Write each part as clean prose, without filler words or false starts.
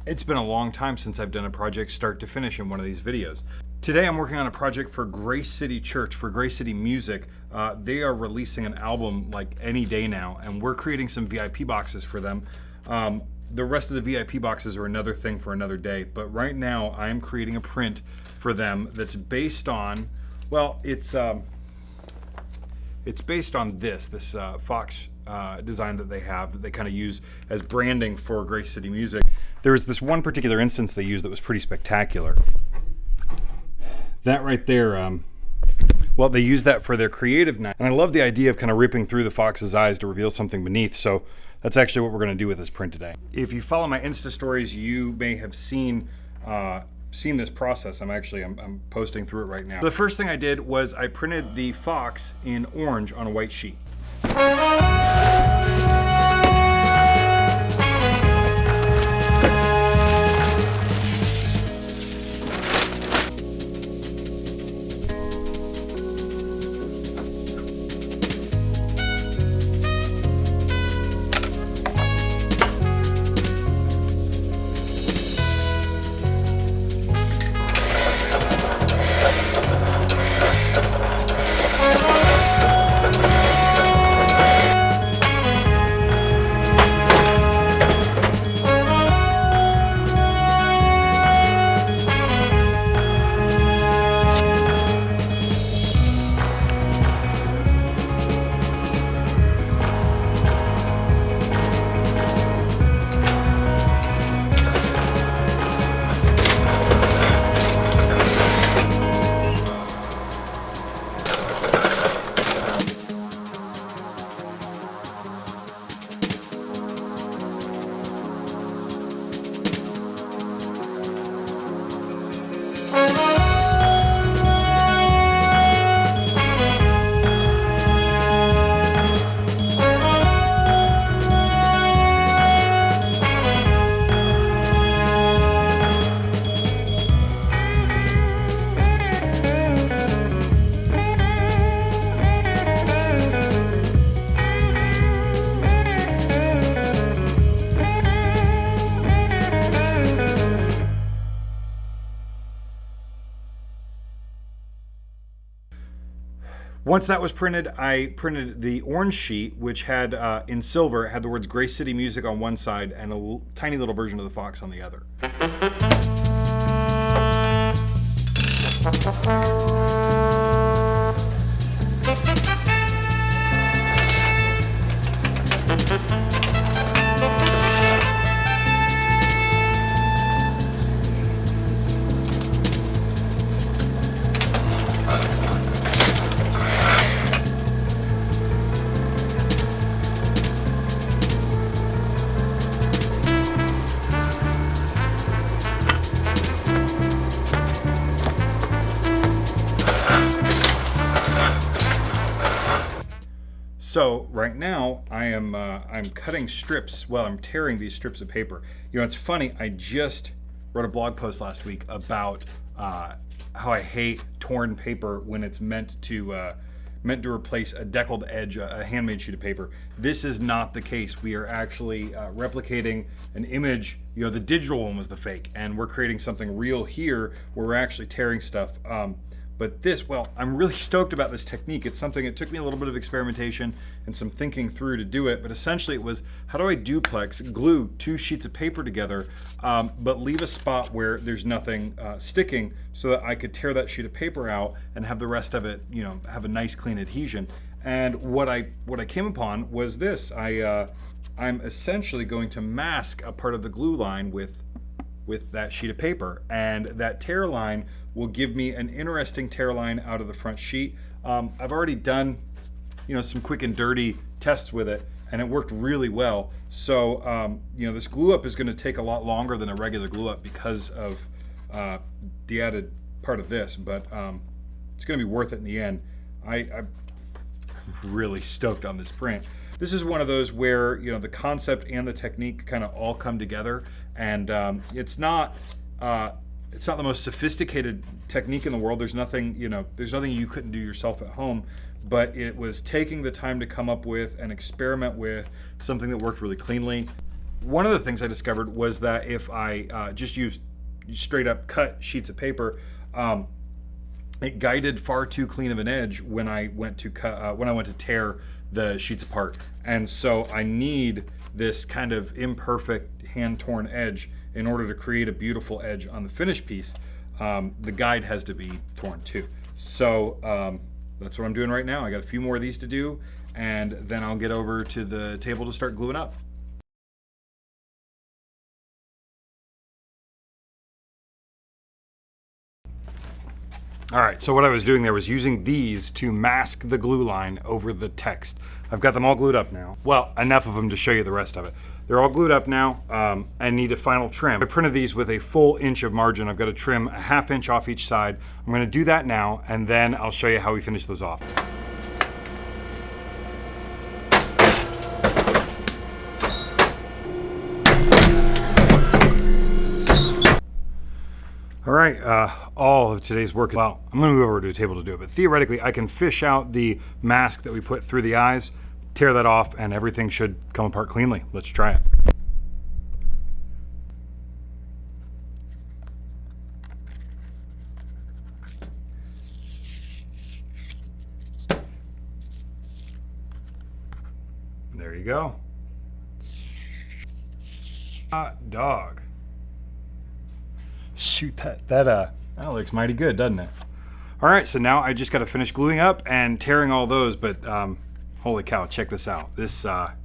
It's been a long time since I've done a project start to finish in one of these videos. Today I'm working on a project for Grace City Church, for Grace City Music. They are releasing an album like any day now, and we're creating some VIP boxes for them. The rest of the VIP boxes are another thing for another day, but right now I'm creating a print for them that's based on, well, it's based on this Fox design that they have, that they kind of use as branding for Grace City Music. There was this one particular instance they used that was pretty spectacular. That right there, well, they used that for their creative night. And I love the idea of kind of ripping through the fox's eyes to reveal something beneath. So that's actually what we're going to do with this print today. If you follow my Insta stories, you may have seen this process. I'm posting through it right now. The first thing I did was I printed the fox in orange on a white sheet. Once that was printed, I printed the orange sheet, which had, in silver, had the words Grace City Music on one side and a tiny little version of the fox on the other. So right now I'm cutting strips. Well, I'm tearing these strips of paper. You know, it's funny. I just wrote a blog post last week about how I hate torn paper when it's meant to replace a deckled edge, a handmade sheet of paper. This is not the case. We are actually replicating an image. You know, the digital one was the fake, and we're creating something real here where we're actually tearing stuff. But this, well, I'm really stoked about this technique. It's something, it took me a little bit of experimentation and some thinking through to do it, but essentially it was, how do I duplex, glue two sheets of paper together, but leave a spot where there's nothing sticking so that I could tear that sheet of paper out and have the rest of it, you know, have a nice clean adhesion. And what I came upon was this. I'm essentially going to mask a part of the glue line with that sheet of paper, and that tear line will give me an interesting tear line out of the front sheet. I've already done, you know, some quick and dirty tests with it, and it worked really well. So, you know, this glue up is going to take a lot longer than a regular glue up because of the added part of this, but it's going to be worth it in the end. I'm really stoked on this print. This is one of those where, you know, the concept and the technique kind of all come together, and it's not the most sophisticated technique in the world. There's nothing, you know, there's nothing you couldn't do yourself at home, but it was taking the time to come up with and experiment with something that worked really cleanly. one of the things I discovered was that if I just used straight up cut sheets of paper, it guided far too clean of an edge when I went to tear the sheets apart. And so I need this kind of imperfect hand torn edge in order to create a beautiful edge on the finished piece. The guide has to be torn too. So that's what I'm doing right now. I got a few more of these to do, and then I'll get over to the table to start gluing up. All right, so what I was doing there was using these to mask the glue line over the text. I've got them all glued up now. Well, enough of them to show you the rest of it. They're all glued up now. I need a final trim. I printed these with a full inch of margin. I've got to trim a ½ inch off each side. I'm gonna do that now, and then I'll show you how we finish those off. All right, all of today's work, well, I'm gonna move over to a table to do it, but theoretically I can fish out the mask that we put through the eyes, tear that off, and everything should come apart cleanly. Let's try it. There you go. Hot dog. Shoot, that looks mighty good, doesn't it? All right, so now I just got to finish gluing up and tearing all those, but holy cow, check this out. This that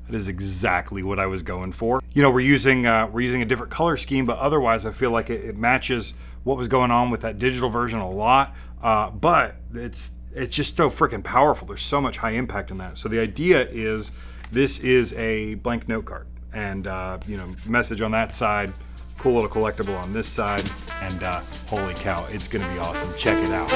is exactly what I was going for. You know, we're using a different color scheme, but otherwise I feel like it matches what was going on with that digital version a lot. But it's just so freaking powerful. There's so much high impact in that. So the idea is this is a blank note card, and you know, message on that side, cool little collectible on this side, and holy cow, it's gonna be awesome. Check it out.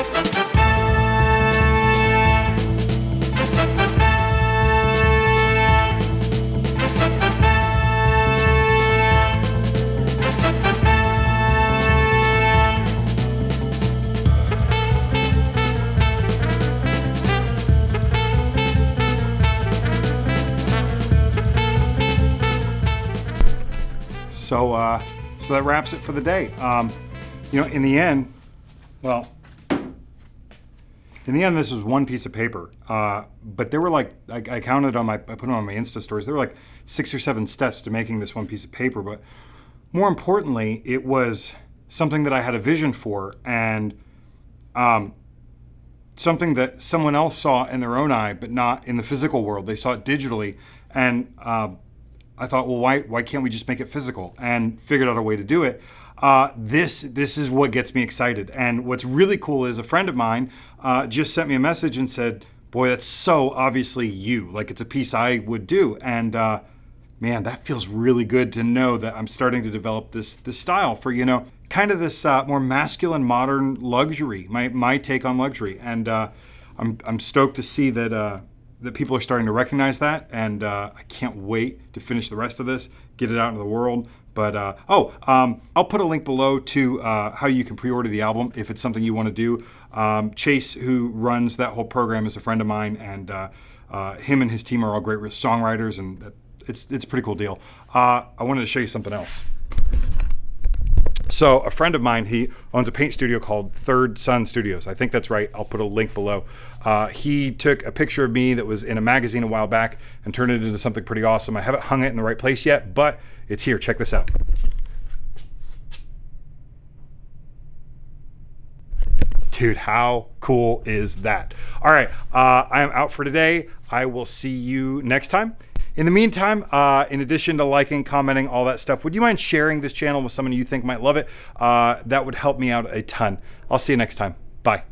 So that wraps it for the day. You know, in the end, this was one piece of paper, but there were like, I counted on I put them on my Insta stories, there were like 6 or 7 steps to making this one piece of paper, but more importantly, it was something that I had a vision for, and something that someone else saw in their own eye, but not in the physical world. They saw it digitally, and I thought, well, why can't we just make it physical? And figured out a way to do it. This is what gets me excited. And what's really cool is a friend of mine just sent me a message and said, boy, that's so obviously you. Like, it's a piece I would do. And man, that feels really good to know that I'm starting to develop this style for, you know, kind of this more masculine, modern luxury, my take on luxury. And I'm stoked to see that that people are starting to recognize that, and I can't wait to finish the rest of this, get it out into the world. But I'll put a link below to how you can pre-order the album if it's something you want to do. Chase, who runs that whole program, is a friend of mine, and him and his team are all great songwriters, and it's a pretty cool deal. I wanted to show you something else. So a friend of mine, he owns a paint studio called Third Sun Studios. I think that's right. I'll put a link below. He took a picture of me that was in a magazine a while back and turned it into something pretty awesome. I haven't hung it in the right place yet, but it's here. Check this out. Dude, how cool is that? All right, I am out for today. I will see you next time. In the meantime, in addition to liking, commenting, all that stuff, would you mind sharing this channel with someone you think might love it? That would help me out a ton. I'll see you next time. Bye.